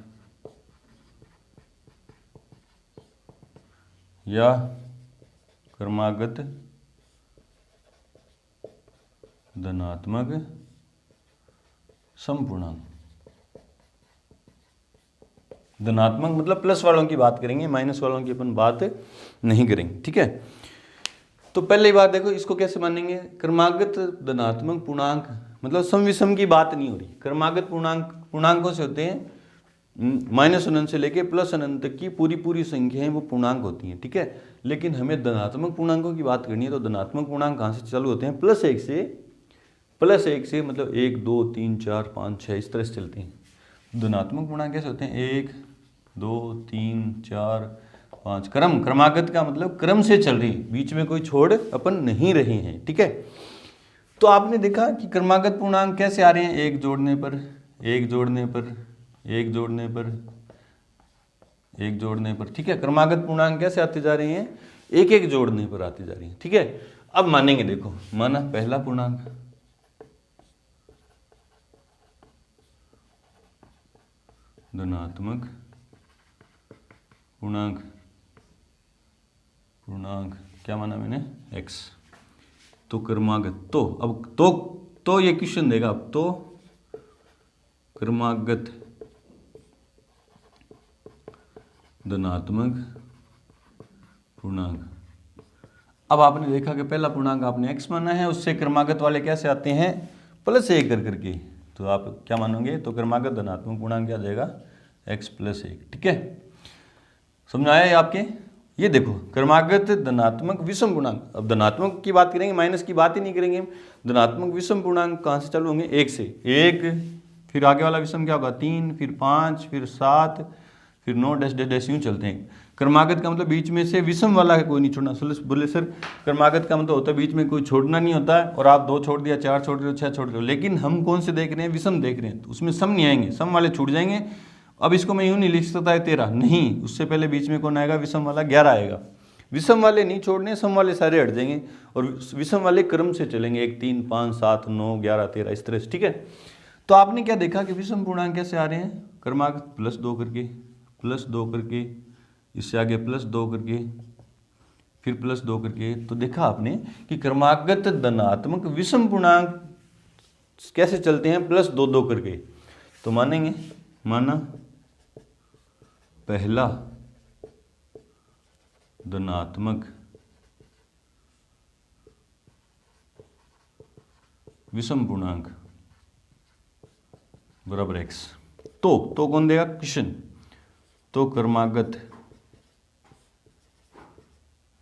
या क्रमागत धनात्मक समपूर्णांक। धनात्मक मतलब प्लस वालों की बात करेंगे, माइनस वालों की अपन बात नहीं करेंगे। ठीक है, तो पहले बात देखो इसको कैसे मानेंगे? क्रमागत धनात्मक पूर्णांक मतलब सम विषम की बात नहीं हो रही। क्रमागत पूर्णांकों से होते हैं -अनंत से लेके +अनंत तक की पूरी संख्याएं वो पूर्णांक होती हैं। ठीक है, लेकिन हमें धनात्मक पूर्णांकों की बात करनी है, तो धनात्मक पूर्णांक कहाँ से चालू होते हैं? +1 से, मतलब 1 2 3 4 5 6 इस तरह से चलते हैं। धनात्मक पूर्णांक कैसे होते हैं? 1 2 3 4 5, क्रमागत का मतलब क्रम से चल रही, बीच में कोई छोड़ अपन नहीं रहे हैं। ठीक है, तो आपने देखा कि क्रमागत पूर्णांक कैसे आ रहे हैं? 1 जोड़ने पर 1 जोड़ने पर 1 जोड़ने पर 1 जोड़ने पर। ठीक है, क्रमागत पूर्णांक कैसे आते जा रहे हैं? 1 जोड़ने पर आते जा रही हैं। ठीक है, अब मानेंगे। देखो माना पहला पूर्णांक, धनात्मक पूर्णांक क्या माना मैंने? x। तो क्रमागत, तो अब तो ये क्वेश्चन देगा। अब तो क्रमागत धनात्मक पूर्णांक। अब आपने देखा कि पहला पूर्णांक आपने x माना है, उससे क्रमागत वाले कैसे आते हैं, +1 कर करके, तो आप क्या मानोगे, तो क्रमागत धनात्मक पूर्णांक क्या आ जाएगा, x + 1। ठीक है, समझ आया है आपके। ये देखो क्रमागत धनात्मक विषम पूर्णांक, अब धनात्मक की बात करेंगे, माइनस की बात ही नहीं करेंगे हम। धनात्मक विषम पूर्णांक कहाँ से चालू होंगे, 1 से, 1, फिर आगे वाला विषम क्या होगा, 3, फिर 5, फिर 7, फिर 9 डैश डैश डैश यूँ चलते हैं। क्रमागत का मतलब बीच में से विषम वाला है कोई नहीं छोड़ना। बोले सर क्रमागत का मतलब होता है बीच में कोई छोड़ना नहीं होता है, और आप 2 छोड़ दिया, 4 छोड़ दिया, 6 छोड़ दिया, लेकिन हम कौन से देख रहे हैं, विषम देख रहे हैं, तो उसमें सम नहीं आएंगे, सम वाले छूट जाएंगे। अब इसको मैं यूँ नहीं लिख सकता है 13, नहीं, उससे पहले बीच में कौन आएगा, विषम वाला 11 आएगा। विषम वाले नहीं छोड़ने, सम वाले सारे हट जाएंगे, और विषम वाले क्रम से चलेंगे, 1, 3, 5, 7, 9, 11, 13 इस तरह से। ठीक है, तो आपने क्या देखा कि विषम पूर्णांक कैसे आ रहे हैं, क्रमागत +2 करके, +2 करके, इससे आगे +2 करके, फिर +2 करके। तो देखा आपने कि क्रमागत धनात्मक विषम पूर्णांक कैसे चलते हैं, +2 करके। तो मानेंगे, माना पहला धनात्मक विषम पूर्णांक बराबर x। तो कौन देगा, क्वेश्चन, तो क्रमागत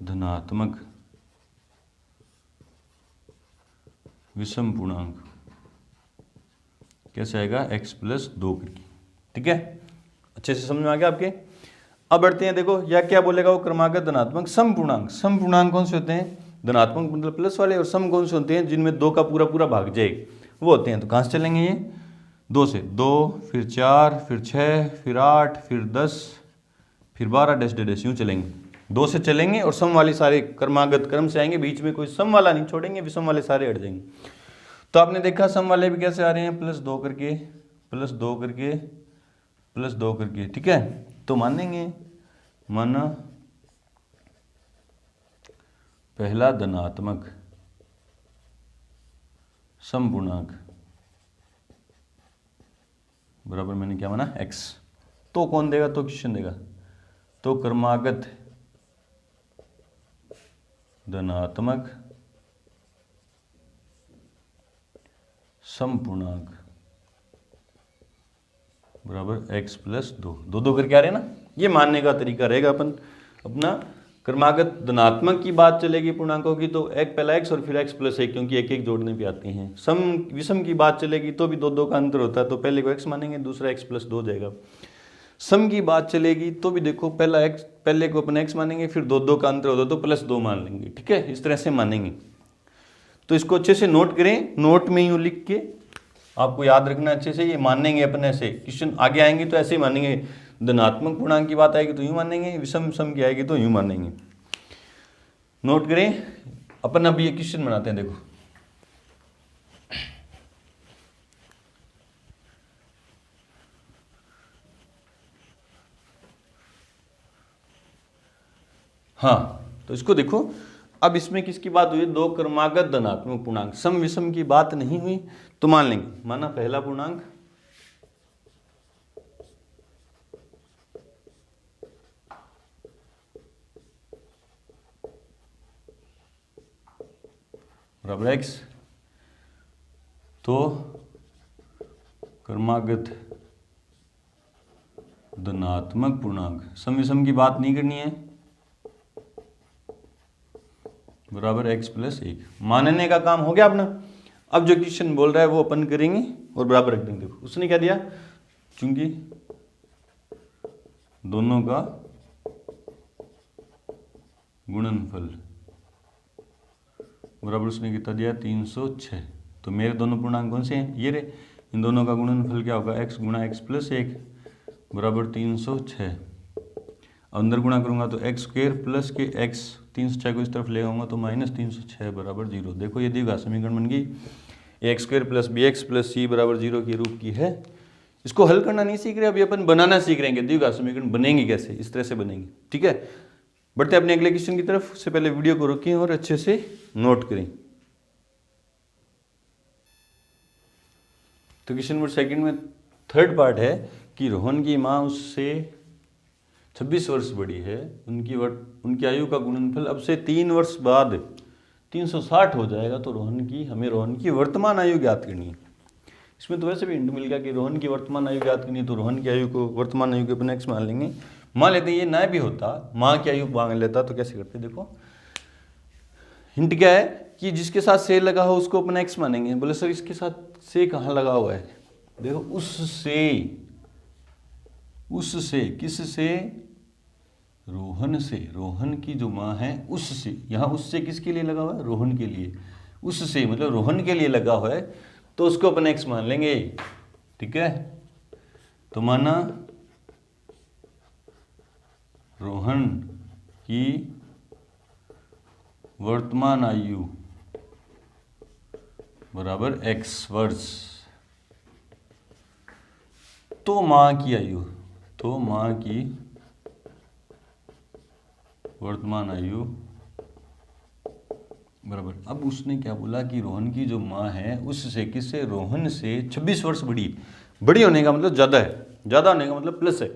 धनात्मक विषम पूर्णांक कैसे आएगा, x + 2 करके। ठीक है, अच्छे से समझ में आ गया आपके। अब बढ़ते हैं, देखो या क्या बोलेगा वो, क्रमागत धनात्मक सम पूर्णांक। सम पूर्णांक कौन से होते हैं, धनात्मक मतलब प्लस वाले, और सम कौन से होते हैं, जिनमें 2 का पूरा पूरा भाग जाए, वो होते हैं। तो कहाँ से चलेंगे ये, 2 से, 2, फिर 4, फिर 6, फिर 8, फिर 10, फिर 12 डैश डैश यूँ चलेंगे, 2 से चलेंगे, और सम वाले सारे क्रमागत क्रम से आएंगे, बीच में कोई सम वाला नहीं छोड़ेंगे, विषम वाले सारे हट जाएंगे। तो आपने देखा सम वाले भी कैसे आ रहे हैं, +2 करके, +2 करके, +2 करके। ठीक है, तो मानेंगे, माना पहला धनात्मक सम पूर्णांक बराबर, मैंने क्या माना, x। तो कौन देगा, तो क्वेश्चन देगा, तो क्रमागत धनात्मक सम पूर्णांक बराबर x + 2, 2 करके आ रहे हैं ना। ये मानने का तरीका रहेगा अपन अपना। क्रमागत धनात्मक की बात चलेगी पूर्णांकों की, तो एक पहला x और फिर x + 1, क्योंकि एक एक जोड़ने पे आते हैं। सम विषम की बात चलेगी तो भी 2 का अंतर होता है, तो पहले को x मानेंगे, दूसरा x + 2 हो जाएगा। सम की बात चलेगी तो भी देखो, पहले को अपन x मानेंगे, फिर 2 का अंतर होता है तो +2 मान लेंगे। ठीक है, इस तरह से मानेंगे। तो इसको अच्छे से नोट करें, नोट में यूँ लिख के आपको याद रखना अच्छे से। ये मानेंगे अपन ऐसे, क्वेश्चन आगे आएंगे तो ऐसे ही मानेंगे। धनात्मक पूर्णांक की बात आएगी तो यूँ मानेंगे, विषम सम की आएगी तो यूँ मानेंगे। नोट करें, अपन अब ये क्वेश्चन बनाते हैं। देखो हाँ, तो इसको देखो, अब इसमें किसकी बात हुई, 2 क्रमागत धनात्मक पूर्णांक, सम विषम की बात नहीं हुई, तो मान लेंगे, माना पहला पूर्णांक बराबर x, तो क्रमागत धनात्मक पूर्णांक, सम विषम की बात नहीं करनी है, बराबर x + 1। मानने का काम हो गया अपना। अब जो क्वेश्चन बोल रहा है वो अपन करेंगे और बराबर रख देंगे। देखो उसने क्या दिया, चूंकि दोनों का गुणनफल बराबर, उसने कितना दिया, 306। तो मेरे दोनों पूर्णांक कौन से हैं, ये रे। इन दोनों का गुणनफल क्या होगा, x × x + 1 बराबर 306। अंदर गुणा करूंगा तो x² प्लस के x, 306 को इस तरफ ले आऊंगा तो -306 बराबर 0। देखो ये द्विघात समीकरण बन गई। a² + bx + c बराबर 0 के रूप की है। इसको हल करना नहीं सीख रहे, अभी अपन बनाना सीख रहे हैं। द्विघात समीकरण बनेंगे कैसे, इस तरह से बनेंगे। ठीक है, बढ़ते अपने अगले क्वेश्चन की तरफ। उससे पहले वीडियो को रोकें और अच्छे से नोट करें। तो क्वेश्चन नंबर 2 में थर्ड पार्ट है कि रोहन की माँ उससे 26 वर्ष बड़ी है, उनकी आयु का गुणनफल अब से 3 वर्ष बाद 360 हो जाएगा। तो हमें रोहन की वर्तमान आयु ज्ञात करनी है। इसमें तो वैसे भी हिंट मिल गया कि रोहन की वर्तमान आयु ज्ञात करनी है, तो रोहन की आयु को वर्तमान आयु के अपन x मान लेंगे। मान लेते हैं ये ना भी होता, माँ की आयु मांग लेता, तो कैसे करते? देखो हिंट क्या है कि जिसके साथ से लगा हो उसको अपन x मानेंगे। बोले सर इसके साथ से कहाँ लगा हुआ है? देखो उससे किससे? रोहन से। रोहन की जो माँ है उससे, यहाँ उससे किसके लिए लगा हुआ है? रोहन के लिए। उससे मतलब रोहन के लिए लगा हुआ है, तो उसको अपन x मान लेंगे। ठीक है, तो माना रोहन की वर्तमान आयु बराबर x वर्ष, तो माँ की आयु, तो माँ की वर्तमान आयु बराबर। अब उसने क्या बोला कि रोहन की जो माँ है उससे, किससे? रोहन से 26 वर्ष बड़ी होने का मतलब ज़्यादा है, ज़्यादा होने का मतलब प्लस है,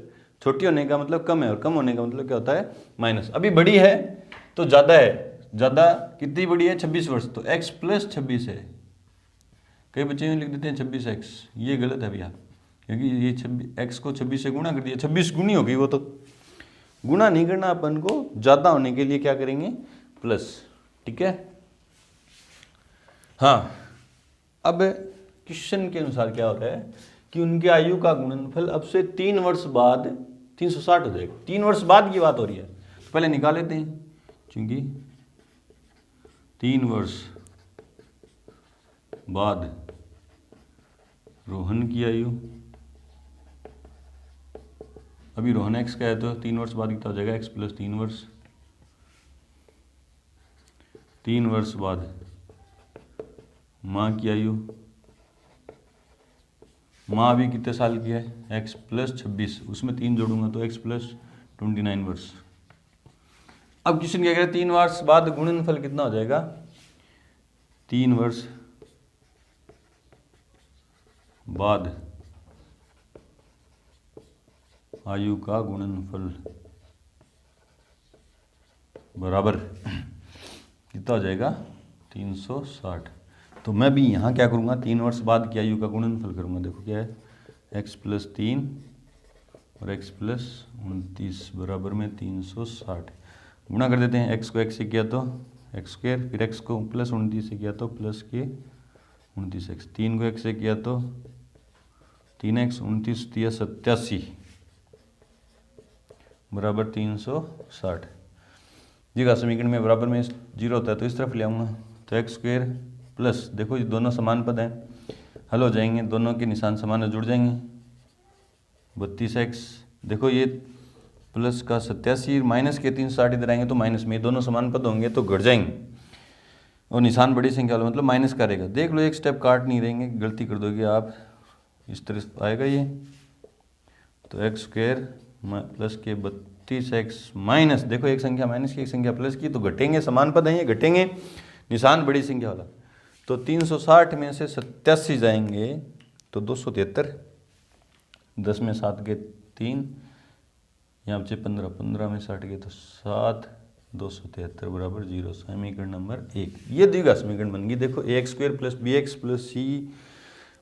छोटी होने का मतलब कम है, और कम होने का मतलब क्या होता है? माइनस। अभी बड़ी है तो ज़्यादा है, ज़्यादा कितनी बड़ी है? 26 वर्ष, तो x प्लस 26 है। कई बच्चे लिख देते हैं 26x, ये गलत है भैया, क्योंकि ये x को 26 से गुणा कर दिया, 26 गुनी हो गई वो, तो गुणा नहीं करना अपन को, ज़्यादा होने के लिए क्या करेंगे? प्लस। ठीक है, हाँ। अब क्वेश्चन के अनुसार क्या होता है कि उनकी आयु का गुणनफल अब से 3 वर्ष बाद 360 हो जाएगा। 3 वर्ष बाद की बात हो रही है, तो पहले निकाल लेते हैं, क्योंकि 3 वर्ष बाद रोहन की आयु, अभी रोहन x का है तो 3 वर्ष बाद कितना हो जाएगा? x प्लस 3 वर्ष। 3 वर्ष बाद माँ की आयु, माँ अभी कितने साल की है? x प्लस 26, उसमें 3 जोड़ूंगा तो x प्लस 29 वर्ष। अब क्वेश्चन क्या कह रहा है? 3 वर्ष बाद गुणनफल कितना हो जाएगा? 3 वर्ष बाद आयु का गुणनफल बराबर कितना हो जाएगा? 360। तो मैं भी यहाँ क्या करूँगा? 3 वर्ष बाद की आयु का गुणनफल करूँगा। देखो क्या है? x प्लस 3 और x प्लस 29 बराबर में 360। गुणा कर देते हैं, x को x से किया तो x स्क्वायर, फिर x को प्लस 29 से किया तो प्लस के 29x, 3 को x से किया तो 3x, 29 दिया 87 बराबर 360। जी का समीकरण में बराबर में 0 होता है तो इस तरफ ले आऊँगा, तो x स्क्वायर प्लस, देखो ये दोनों समान पद हैं, हल हो जाएंगे, दोनों के निशान समान जुड़ जाएंगे। 32x, देखो ये प्लस का 87 माइनस के 360 इधर आएंगे तो माइनस में, दोनों समान पद होंगे तो घट जाएंगे, और निशान बड़ी संख्या वाला मतलब माइनस करेगा। देख लो एक स्टेप काट नहीं रहेंगे, गलती कर दोगे आप, इस तरह आएगा ये, तो x स्क्वायर प्लस के 32x माइनस, देखो एक संख्या माइनस की एक संख्या प्लस की, तो घटेंगे, समान पद हैं ये, घटेंगे, निशान बड़ी संख्या वाला। तो 360 में से 87 जाएंगे तो 273, 10 में 7 के 3, यहाँ बचे 15, 15 में 60 के तो 7, 273 बराबर 0। समीकरण नंबर 1 ये द्विघात समीकरण बन गई। देखो ax square plus bx plus c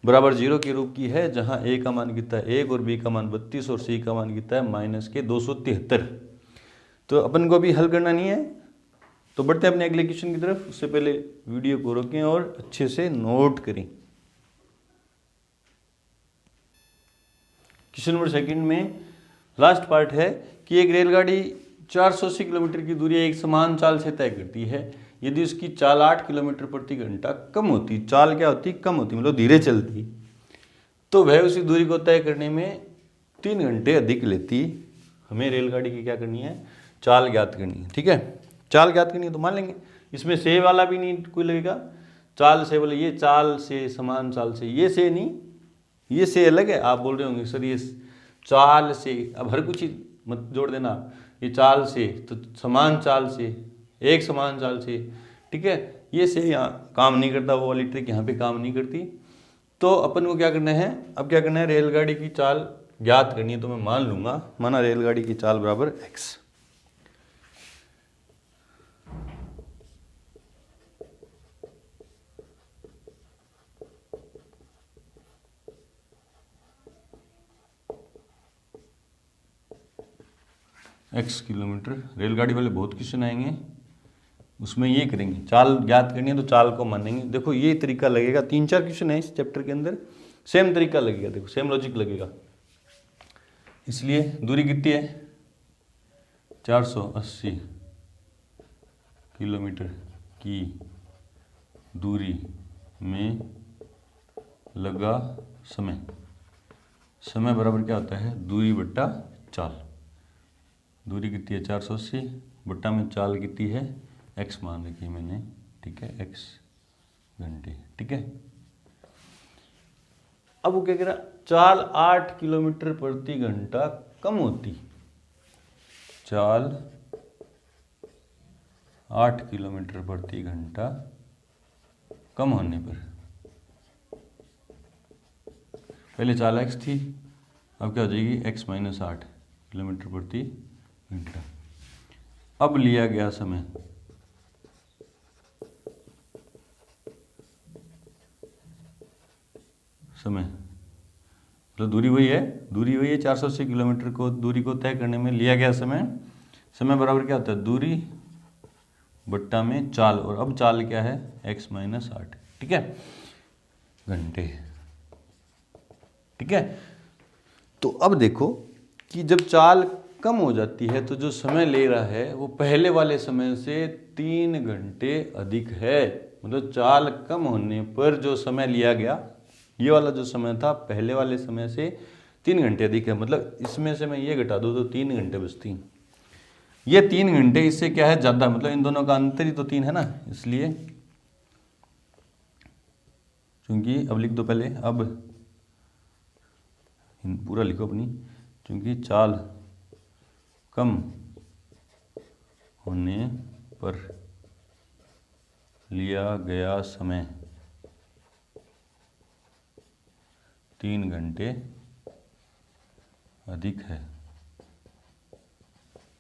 बराबर 0 के रूप की है, जहाँ a का मान कितना है 1 और b का मान 32 और c का मान कितना है माइनस के 273। तो अपन को भी हल करना नहीं है, तो बढ़ते हैं अपने अगले क्वेश्चन की तरफ। उससे पहले वीडियो को रोकें और अच्छे से नोट करें। क्वेश्चन नंबर 2 में लास्ट पार्ट है कि एक रेलगाड़ी 480 किलोमीटर की दूरी एक समान चाल से तय करती है। यदि उसकी चाल 8 किलोमीटर प्रति घंटा कम होती, चाल क्या होती? कम होती, मतलब धीरे चलती, तो वह उसी दूरी को तय करने में 3 घंटे अधिक लेती। हमें रेलगाड़ी की क्या करनी है? चाल ज्ञात करनी है। ठीक है, चाल ज्ञात करनी है तो मान लेंगे, इसमें से वाला भी नहीं कोई लगेगा, चाल से बोले ये चाल से, समान चाल से, ये से नहीं, ये से अलग है। आप बोल रहे होंगे सर ये चाल से, अब हर कुछ ही मत जोड़ देना, ये चाल से तो समान चाल से, एक समान चाल से। ठीक है, ये से यहाँ काम नहीं करता, वो वाली ट्रिक यहाँ पे काम नहीं करती। तो अपन को क्या करना है, अब क्या करना है, रेलगाड़ी की चाल ज्ञात करनी है तो मैं मान लूंगा, माना रेलगाड़ी की चाल बराबर x। x किलोमीटर, रेलगाड़ी वाले बहुत क्वेश्चन आएंगे उसमें ये करेंगे, चाल ज्ञात करनी है तो चाल को मानेंगे। देखो ये तरीका लगेगा, 3-4 क्वेश्चन है इस चैप्टर के अंदर, सेम तरीका लगेगा, देखो सेम लॉजिक लगेगा। इसलिए दूरी कितनी है 480 किलोमीटर की दूरी में लगा समय, समय बराबर क्या होता है दूरी बट्टा चाल। दूरी कितनी है 480 बट्टा में चाल कितनी है x मान रखी है मैंने, ठीक है x घंटे, ठीक है। अब वो क्या कह रहा, चाल 8 किलोमीटर प्रति घंटा कम होती, चाल 8 किलोमीटर प्रति घंटा कम होने पर, पहले चाल x थी, अब क्या हो जाएगी x माइनस 8 किलोमीटर प्रति घंटा। अब लिया गया समय, समय मतलब दूरी वही है, दूरी वही है 480 किलोमीटर को, दूरी को तय करने में लिया गया समय, समय बराबर क्या होता है दूरी बट्टा में चाल, और अब चाल क्या है x माइनस 8, ठीक है घंटे, ठीक है। तो अब देखो कि जब चाल कम हो जाती है तो जो समय ले रहा है वो पहले वाले समय से 3 घंटे अधिक है, मतलब चाल कम होने पर जो समय लिया गया, ये वाला जो समय था पहले वाले समय से 3 घंटे अधिक है, मतलब इसमें से मैं ये घटा दूँ तो 3 घंटे बचती हैं। ये 3 घंटे इससे क्या है ज़्यादा, मतलब इन दोनों का अंतर ही तो 3 है ना, इसलिए क्योंकि अब लिख दो पहले, अब पूरा लिखो अपनी, क्योंकि चाल कम होने पर लिया गया समय 3 घंटे अधिक है,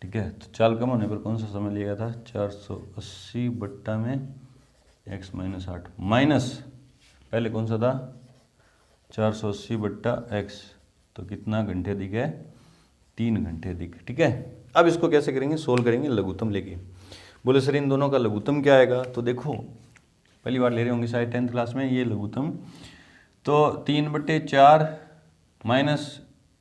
ठीक है। तो चाल कम होने पर कौन सा समय लिया गया था 480 बट्टा में x माइनस 8, माइनस पहले कौन सा था 480 बट्टा x, तो कितना घंटे अधिक है 3 घंटे अधिक, ठीक है। अब इसको कैसे करेंगे, सोल्व करेंगे लघुत्तम लेके। बोले सर इन दोनों का लघुत्तम क्या आएगा, तो देखो पहली बार ले रहे होंगे शायद 10th क्लास में ये लघुत्तम, तो 3/4 माइनस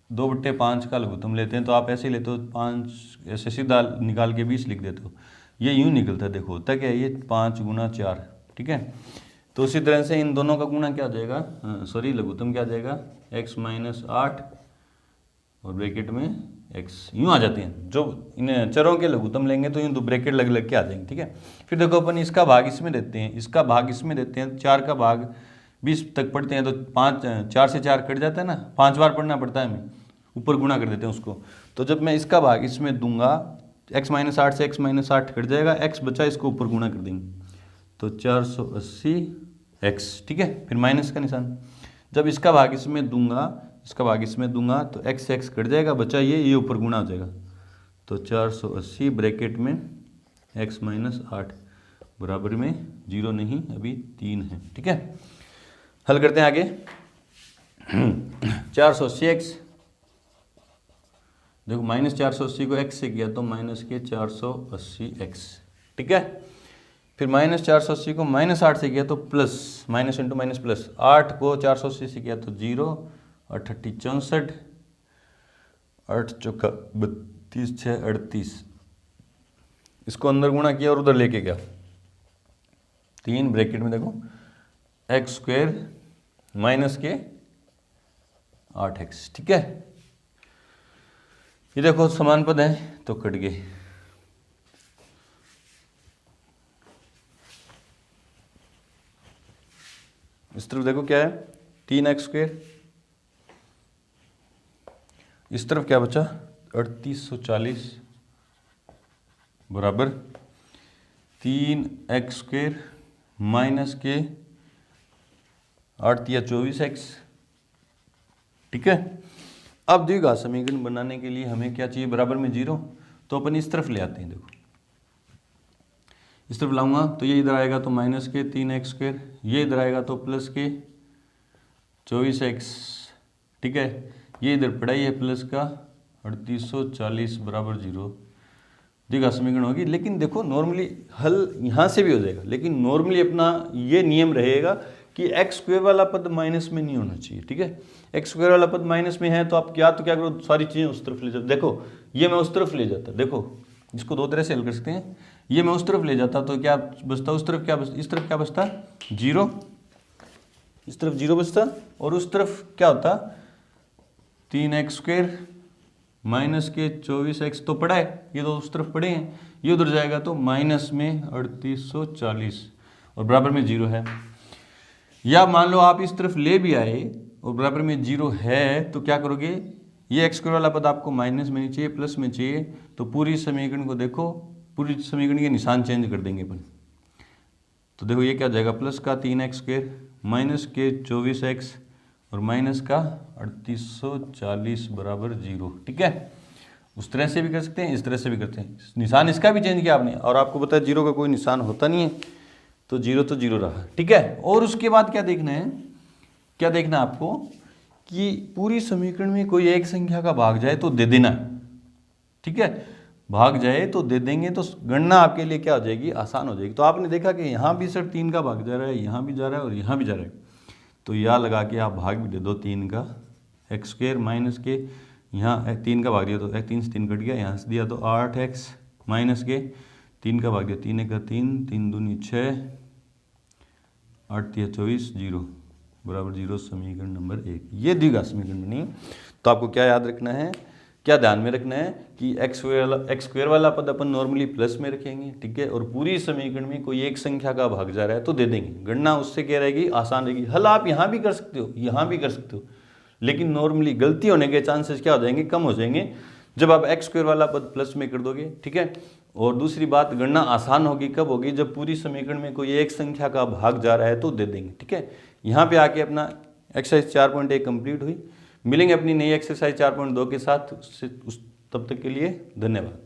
2/5 का लघुत्तम लेते हैं, तो आप ऐसे ही लेते हो 5, ऐसे सीधा निकाल के 20 लिख देते हो, ये यूँ निकलता है। देखो होता क्या है ये 5 गुना 4, ठीक है। तो उसी तरह से इन दोनों का गुणा क्या आ जाएगा, सॉरी लघुत्तम क्या आ जाएगा x माइनस 8 और ब्रैकेट में x, यूँ आ जाते हैं। जो इन चरों के लघुत्तम लेंगे तो यूँ दो ब्रैकेट लग लग के आ जाएंगे, ठीक है। फिर देखो अपन इसका भाग इसमें देते हैं, इसका भाग इसमें देते हैं, 4 का भाग 20 तक पढ़ते हैं तो 4 से 4 कट जाता है ना, 5 बार पढ़ना पड़ता है हमें, ऊपर गुणा कर देते हैं उसको। तो जब मैं इसका भाग इसमें दूंगा x माइनस 8 से x माइनस 8 कट जाएगा, x बचा इसको ऊपर गुणा कर देंगे, तो 480x, ठीक है। फिर माइनस का निशान, जब इसका भाग इसमें दूंगा, इसका भाग इसमें दूंगा तो x x कट जाएगा, बचा ये ऊपर गुणा हो जाएगा, तो 480 ब्रैकेट में x माइनस 8 बराबर में 0 नहीं अभी 3 है, ठीक है। हल करते हैं आगे। 480x, देखो माइनस 480 को x से किया तो माइनस के 480x, ठीक है। फिर माइनस 480 को माइनस 8 से किया तो plus, minus into minus plus, 8 को 480 से किया तो 0 और 64, 8 चौका 32, 6 38, इसको अंदर गुणा किया और उधर लेके गया 3 ब्रैकेट में देखो एक्स स्क्वायर माइनस के 8x, ठीक है। ये देखो समान पद है तो कट गए, इस तरफ देखो क्या है 3x स्क्वायर, इस तरफ क्या बचा 3840 बराबर 3x स्क्वायर माइनस के 8 या 24x, ठीक है। अब द्विघात समीकरण बनाने के लिए हमें क्या चाहिए, बराबर में 0, तो अपन इस तरफ ले आते हैं। देखो इस तरफ लाऊंगा तो ये इधर आएगा तो माइनस के 3x², ये इधर आएगा तो प्लस के 24x, ठीक है। ये इधर पड़ा ही है प्लस का 3840 बराबर 0, द्विघात समीकरण होगी। लेकिन देखो नॉर्मली हल यहाँ से भी हो जाएगा, लेकिन नॉर्मली अपना ये नियम रहेगा कि x² वाला पद माइनस में नहीं होना चाहिए, ठीक है। x² वाला पद माइनस में है तो आप क्या करो, सारी चीज़ें उस तरफ ले जाओ। देखो ये मैं उस तरफ ले जाता, देखो इसको दो तरह से हल कर सकते हैं। ये मैं उस तरफ ले जाता तो क्या बचता, उस तरफ क्या बचता, इस तरफ क्या बचता 0, इस तरफ 0 बचता, और उस तरफ क्या होता 3x² माइनस के 24x तो पड़ा है, ये तो उस तरफ पड़े हैं, ये उधर जाएगा तो माइनस में 3840 और बराबर में 0 है। या मान लो आप इस तरफ ले भी आए और बराबर में 0 है तो क्या करोगे, ये x² वाला पद आपको माइनस में नहीं चाहिए, प्लस में चाहिए, तो पूरी समीकरण को देखो, पूरी समीकरण के निशान चेंज कर देंगे अपन। तो देखो ये क्या हो जाएगा, प्लस का 3x² माइनस के 24x और माइनस का 3840 बराबर 0, ठीक है। उस तरह से भी कर सकते हैं, इस तरह से भी करते हैं, निशान इसका भी चेंज किया आपने, और आपको पता है 0 का कोई निशान होता नहीं है, तो 0 रहा, ठीक है। और उसके बाद क्या देखना है, क्या देखना है आपको कि पूरी समीकरण में कोई एक संख्या का भाग जाए तो दे देना, ठीक है। भाग जाए तो दे देंगे तो गणना आपके लिए क्या हो जाएगी, आसान हो जाएगी। तो आपने देखा कि यहाँ भी सर 3 का भाग जा रहा है, यहाँ भी जा रहा है और यहाँ भी जा रहा है, तो यह लगा के आप भाग भी दे दो 3 का, x² माइनस के यहाँ 3 का भाग दिया तो 3 से 3 कट गया, यहाँ से दिया तो 8x माइनस के 3 का भाग दिया 3 1 का 3, 3 दूनी 6, 8 3 24 0 बराबर 0, समीकरण नंबर 1। ये द्विघात समीकरण बनी। तो आपको क्या याद रखना है, क्या ध्यान में रखना है कि x² वाला पद अपन नॉर्मली प्लस में रखेंगे, ठीक है। और पूरी समीकरण में कोई एक संख्या का भाग जा रहा है तो दे देंगे, गणना उससे क्या रहेगी, आसान रहेगी। हल आप यहाँ भी कर सकते हो, यहाँ भी कर सकते हो, लेकिन नॉर्मली गलती होने के चांसेस क्या हो जाएंगे, कम हो जाएंगे जब आप x² वाला पद प्लस में कर दोगे, ठीक है। और दूसरी बात, गणना आसान होगी कब होगी, जब पूरी समीकरण में कोई एक संख्या का भाग जा रहा है तो दे देंगे, ठीक है। यहाँ पे आके अपना एक्सरसाइज 4.1 कंप्लीट हुई। मिलेंगे अपनी नई एक्सरसाइज 4.2 के साथ, तब तक के लिए धन्यवाद।